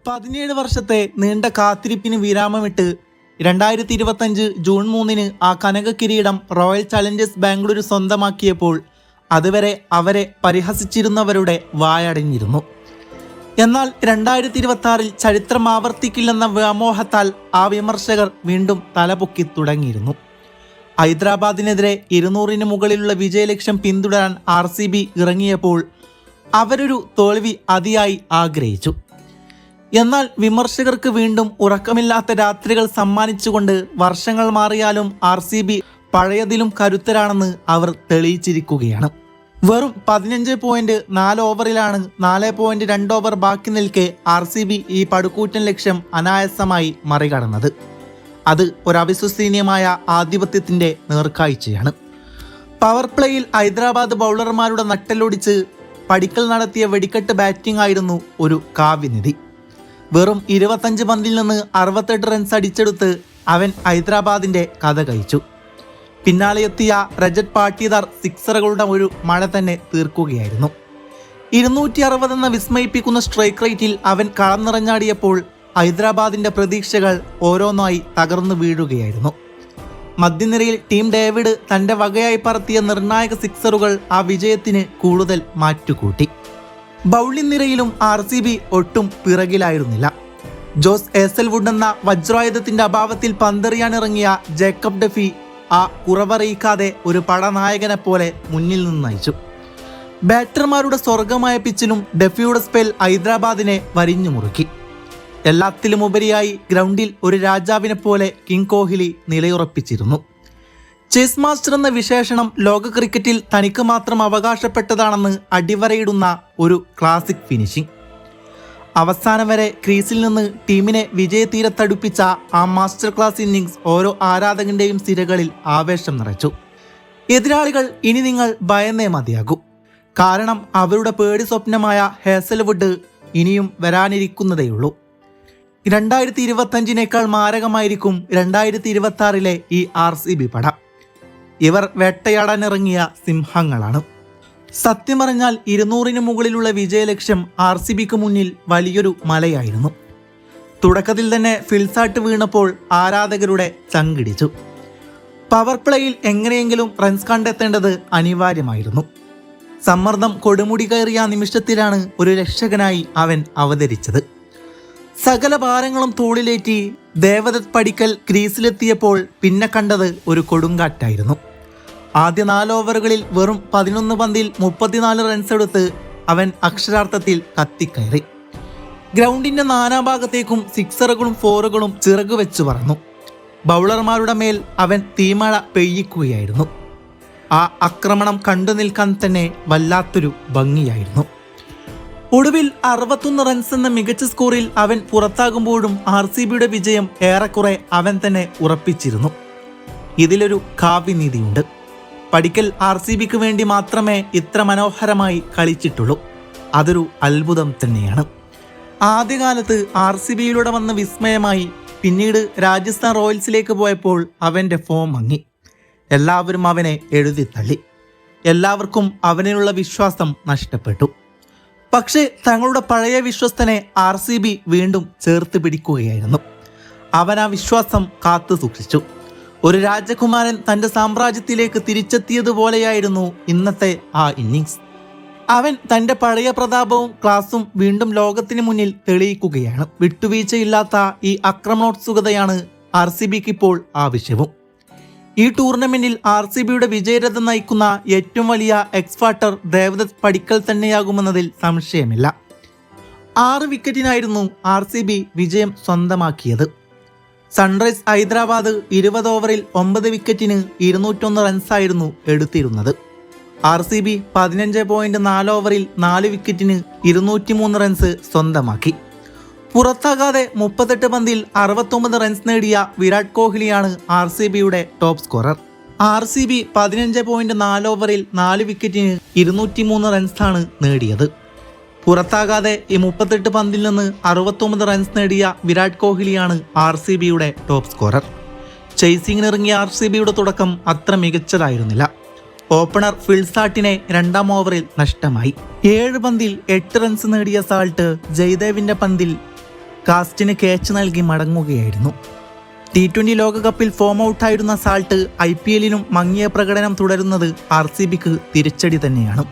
17 വർഷത്തെ നീണ്ട കാത്തിരിപ്പിന് വിരാമമിട്ട് 2025 ജൂൺ 3 ആ കനക കിരീടം റോയൽ ചലഞ്ചേഴ്സ് ബാംഗ്ലൂർ സ്വന്തമാക്കിയപ്പോൾ അതുവരെ അവരെ പരിഹസിച്ചിരുന്നവരുടെ വായടഞ്ഞിരുന്നു. എന്നാൽ 2026 ചരിത്രം ആവർത്തിക്കില്ലെന്ന വ്യാമോഹത്താൽ ആ വിമർശകർ വീണ്ടും തലപൊക്കി തുടങ്ങിയിരുന്നു. ഹൈദരാബാദിനെതിരെ 200-ന് മുകളിലുള്ള വിജയലക്ഷ്യം പിന്തുടരാൻ RCB ഇറങ്ങിയപ്പോൾ അവരൊരു തോൽവി അതിയായി ആഗ്രഹിച്ചു. എന്നാൽ വിമർശകർക്ക് വീണ്ടും ഉറക്കമില്ലാത്ത രാത്രികൾ സമ്മാനിച്ചുകൊണ്ട് വർഷങ്ങൾ മാറിയാലും RCB പഴയതിലും കരുത്തരാണെന്ന് അവർ തെളിയിച്ചിരിക്കുകയാണ്. വെറും 15.4 ഓവറിലാണ് 4.2 ഓവർ ബാക്കി നിൽക്കെ RCB ഈ പടുകൂറ്റൻ ലക്ഷ്യം അനായാസമായി മറികടന്നത്. അത് ഒരു അവിശ്വസനീയമായ ആധിപത്യത്തിന്റെ നേർക്കാഴ്ചയാണ്. പവർ പ്ലേയിൽ ഹൈദരാബാദ് ബൗളർമാരുടെ നട്ടെല്ലൊടിച്ച് പടിക്കൽ നടത്തിയ വെടിക്കെട്ട് ബാറ്റിംഗ് ആയിരുന്നു ഒരു കാവ്യനിധി. വെറും 25 പന്തിൽ നിന്ന് 68 റൺസ് അടിച്ചെടുത്ത് അവൻ ഹൈദരാബാദിന്റെ കഥ കഴിച്ചു. പിന്നാലെ എത്തിയ രജത് പാട്ടീദാർ സിക്സറുകളുടെ ഒരു മഴ തന്നെ തീർക്കുകയായിരുന്നു. 260 എന്ന വിസ്മയിപ്പിക്കുന്ന സ്ട്രൈക്ക് റേറ്റിൽ അവൻ കളം നിറഞ്ഞാടിയപ്പോൾ ഹൈദരാബാദിന്റെ പ്രതീക്ഷകൾ ഓരോന്നായി തകർന്നു വീഴുകയായിരുന്നു. മധ്യനിരയിൽ ടീം ഡേവിഡ് തന്റെ വകയായി പറത്തിയ നിർണായക സിക്സറുകൾ ആ വിജയത്തിന് കൂടുതൽ മാറ്റുകൂട്ടി. ബൗളിംഗ് നിരയിലും RCB ഒട്ടും പിറകിലായിരുന്നില്ല. ജോസ് ഏസൽവുഡ് എന്ന വജ്രായുധത്തിന്റെ അഭാവത്തിൽ പന്തെറിയാനിറങ്ങിയ ജേക്കബ് ഡെഫി ആ കുറവറിയിക്കാതെ ഒരു പടനായകനെ പോലെ മുന്നിൽ നിന്ന് നയിച്ചു. ബാറ്റർമാരുടെ സ്വർഗമായ പിച്ചിലും ഡെഫിയുടെ സ്പെൽ ഹൈദരാബാദിനെ വരിഞ്ഞു മുറുക്കി. എല്ലാത്തിലുമുപരിയായി ഗ്രൗണ്ടിൽ ഒരു രാജാവിനെ പോലെ കിങ് കോഹ്ലി നിലയുറപ്പിച്ചിരുന്നു. ചെസ് മാസ്റ്റർ എന്ന വിശേഷണം ലോക ക്രിക്കറ്റിൽ തനിക്ക് മാത്രം അവകാശപ്പെട്ടതാണെന്ന് അടിവരയിടുന്ന ഒരു ക്ലാസിക് ഫിനിഷിംഗ്. അവസാനം വരെ ക്രീസിൽ നിന്ന് ടീമിനെ വിജയതീരത്തടുപ്പിച്ച ആ മാസ്റ്റർ ക്ലാസ് ഇന്നിംഗ്സ് ഓരോ ആരാധകന്റെയും സിരകളിൽ ആവേശം നിറച്ചു. എതിരാളികൾ ഇനി നിങ്ങൾ ഭയന്നേ മതിയാകൂ. കാരണം അവരുടെ പേടി സ്വപ്നമായ ഹേസൽവുഡ് ഇനിയും വരാനിരിക്കുന്നതേയുള്ളൂ. 2025-നേക്കാൾ മാരകമായിരിക്കും 2026-ലെ ഈ RCB പട. ഇവർ വേട്ടയാടാനിറങ്ങിയ സിംഹങ്ങളാണ്. സത്യം പറഞ്ഞാൽ 200-ന് മുകളിലുള്ള വിജയലക്ഷ്യം RCBക്ക് മുന്നിൽ വലിയൊരു മലയായിരുന്നു. തുടക്കത്തിൽ തന്നെ ഫിൽസാട്ട് വീണപ്പോൾ ആരാധകരുടെ ചങ്കിടിച്ചു. പവർ പ്ലേയിൽ എങ്ങനെയെങ്കിലും റൺസ് കണ്ടെത്തേണ്ടത് അനിവാര്യമായിരുന്നു. സമ്മർദ്ദം കൊടുമുടി കയറിയ നിമിഷത്തിലാണ് ഒരു രക്ഷകനായി അവൻ അവതരിച്ചത്. സകല ഭാരങ്ങളും തോളിലേറ്റി ദേവദത്ത് പടിക്കൽ ക്രീസിലെത്തിയപ്പോൾ പിന്നെ കണ്ടത് ഒരു കൊടുങ്കാറ്റായിരുന്നു. ആദ്യ 4 ഓവറുകളിൽ വെറും 11 പന്തിൽ 34 റൺസ് എടുത്ത് അവൻ അക്ഷരാർത്ഥത്തിൽ കത്തിക്കയറി. ഗ്രൗണ്ടിന്റെ നാനാഭാഗത്തേക്കും സിക്സറുകളും ഫോറുകളും ചിറകുവെച്ചു പറന്നു. ബൗളർമാരുടെ മേൽ അവൻ തീമഴ പെയ്യിക്കുകയായിരുന്നു. ആ ആക്രമണം കണ്ടു നിൽക്കാൻ തന്നെ വല്ലാത്തൊരു ഭംഗിയായിരുന്നു. ഒടുവിൽ 61 റൺസ് എന്ന മികച്ച സ്കോറിൽ അവൻ പുറത്താകുമ്പോഴും RCBയുടെ വിജയം ഏറെക്കുറെ അവൻ തന്നെ ഉറപ്പിച്ചിരുന്നു. ഇതിലൊരു കാവ്യനീതിയുണ്ട്. പടിക്കൽ RCBക്ക് വേണ്ടി മാത്രമേ ഇത്ര മനോഹരമായി കളിച്ചിട്ടുള്ളൂ. അതൊരു അത്ഭുതം തന്നെയാണ്. ആദ്യകാലത്ത് RCBയിലൂടെ വന്ന വിസ്മയമായി പിന്നീട് രാജസ്ഥാൻ റോയൽസിലേക്ക് പോയപ്പോൾ അവൻ്റെ ഫോം മങ്ങി. എല്ലാവരും അവനെ എഴുതിത്തള്ളി. എല്ലാവർക്കും അവനിലുള്ള വിശ്വാസം നഷ്ടപ്പെട്ടു. പക്ഷേ തങ്ങളുടെ പഴയ വിശ്വസ്തനെ RCB വീണ്ടും ചേർത്ത് പിടിക്കുകയായിരുന്നു. അവൻ ആ വിശ്വാസം കാത്തു സൂക്ഷിച്ചു. ഒരു രാജകുമാരൻ തൻ്റെ സാമ്രാജ്യത്തിലേക്ക് തിരിച്ചെത്തിയതുപോലെയായിരുന്നു ഇന്നത്തെ ആ ഇന്നിങ്സ്. അവൻ തൻ്റെ പഴയ പ്രതാപവും ക്ലാസും വീണ്ടും ലോകത്തിന് മുന്നിൽ തെളിയിക്കുകയാണ്. വിട്ടുവീഴ്ചയില്ലാത്ത ഈ ആക്രമണോത്സുകതയാണ് RCBക്ക് ഇപ്പോൾ ആവശ്യവും. ഈ ടൂർണമെന്റിൽ RCBയുടെ വിജയരഥം നയിക്കുന്ന ഏറ്റവും വലിയ എക്സ്ഫാക്ടർ ദേവദത്ത് പടിക്കൽ തന്നെയാകുമെന്നതിൽ സംശയമില്ല. 6 വിക്കറ്റിനായിരുന്നു RCB വിജയം സ്വന്തമാക്കിയത്. സൺറൈസ് ഹൈദരാബാദ് 20 ഓവറിൽ 9 വിക്കറ്റിന് 201 റൺസായിരുന്നു എടുത്തിരുന്നത്. RCB 15.4 ഓവറിൽ 4 വിക്കറ്റിന് 203 റൺസ് സ്വന്തമാക്കി. പുറത്താകാതെ 38 പന്തിൽ 69 റൺസ് നേടിയ വിരാട് കോഹ്ലിയാണ് RCBയുടെ ടോപ്പ് സ്കോറർ. RCB 15.4 ഓവറിൽ 4 വിക്കറ്റിന് 203 റൺസാണ് നേടിയത്. പുറത്താകാതെ ഈ 38 പന്തിൽ നിന്ന് 69 റൺസ് നേടിയ വിരാട് കോഹ്ലിയാണ് RCBയുടെ ടോപ്പ് സ്കോറർ. ചേസിങ്ങിനിറങ്ങിയ RCBയുടെ തുടക്കം അത്ര മികച്ചതായിരുന്നില്ല. ഓപ്പണർ ഫിൽസാട്ടിനെ രണ്ടാം ഓവറിൽ നഷ്ടമായി. 7 പന്തിൽ 8 റൺസ് നേടിയ സാൾട്ട് ജയ്ദേവിന്റെ പന്തിൽ കാസ്റ്റിന് ക്യാച്ച് നൽകി മടങ്ങുകയായിരുന്നു. T20 ലോകകപ്പിൽ ഫോം ഔട്ടായിരുന്ന സാൾട്ട് IPLലും മങ്ങിയ പ്രകടനം തുടരുന്നത് RCBക്ക് തിരിച്ചടി തന്നെയാണ്.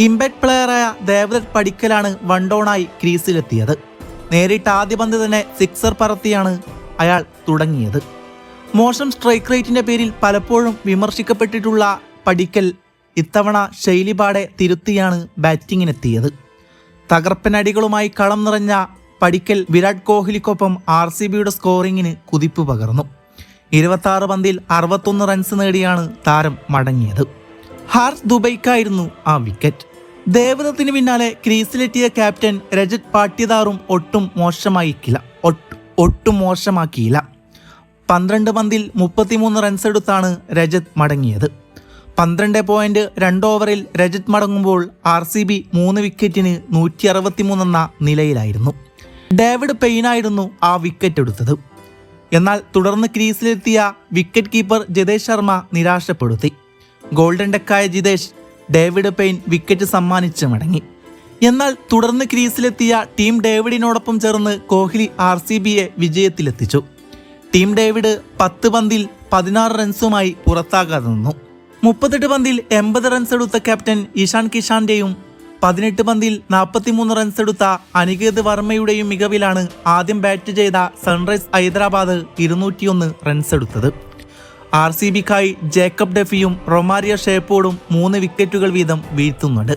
ഇമ്പാക്ട് പ്ലെയറായ ദേവദത്ത് പടിക്കലാണ് വൺ ഡൗണായി ക്രീസിലെത്തിയത്. നേരിട്ട് ആദ്യ പന്ത് തന്നെ സിക്സർ പറത്തിയാണ് അയാൾ തുടങ്ങിയത്. മോശം സ്ട്രൈക്ക് റേറ്റിന്റെ പേരിൽ പലപ്പോഴും വിമർശിക്കപ്പെട്ടിട്ടുള്ള പടിക്കൽ ഇത്തവണ ശൈലിപാടെ തിരുത്തിയാണ് ബാറ്റിങ്ങിനെത്തിയത്. തകർപ്പനടികളുമായി കളം നിറഞ്ഞ പടിക്കൽ വിരാട് കോഹ്ലിക്കൊപ്പം RCBയുടെ സ്കോറിങ്ങിന് കുതിപ്പ് പകർന്നു. 26 പന്തിൽ 61 റൺസ് നേടിയാണ് താരം മടങ്ങിയത്. ഹാർസ് ദുബൈക്കായിരുന്നു ആ വിക്കറ്റ്. ദേവദത്തിന് പിന്നാലെ ക്രീസിലെത്തിയ ക്യാപ്റ്റൻ രജത് പാട്യദാറും ഒട്ടും മോശമാക്കിയില്ല. 12 പന്തിൽ 33 റൺസ് എടുത്താണ് രജത് മടങ്ങിയത്. 12.2 ഓവറിൽ രജത് മടങ്ങുമ്പോൾ RCB 3 വിക്കറ്റിന് 163 എന്ന നിലയിലായിരുന്നു. ഡേവിഡ് പെയിനായിരുന്നു ആ വിക്കറ്റ് എടുത്തത്. എന്നാൽ തുടർന്ന് ക്രീസിലെത്തിയ വിക്കറ്റ് കീപ്പർ ജിതേഷ് ശർമ്മ നിരാശപ്പെടുത്തി. ഗോൾഡൻ ഡക്കായ ജിതേഷ് ഡേവിഡ് പെയിൻ വിക്കറ്റ് സമ്മാനിച്ച് മടങ്ങി. എന്നാൽ തുടർന്ന് ക്രീസിലെത്തിയ ടീം ഡേവിഡിനോടൊപ്പം ചേർന്ന് കോഹ്ലി RCBയെ വിജയത്തിലെത്തിച്ചു. ടീം ഡേവിഡ് 10 പന്തിൽ 16 റൺസുമായി പുറത്താകാതെ നിന്നു. 38 പന്തിൽ 80 റൺസ് എടുത്ത ക്യാപ്റ്റൻ ഇഷാൻ കിഷാന്റെയും 18 പന്തിൽ 43 റൺസ് എടുത്ത അനികേത് വർമ്മയുടെയും മികവിലാണ് ആദ്യം ബാറ്റ് ചെയ്ത സൺറൈസ് ഹൈദരാബാദ് 201 റൺസ് എടുത്തത്. RCBക്കായി ജേക്കബ് ഡെഫിയും റൊമാരിയോ ഷേപ്പോർഡും 3 വിക്കറ്റുകൾ വീതം വീഴ്ത്തുന്നുണ്ട്.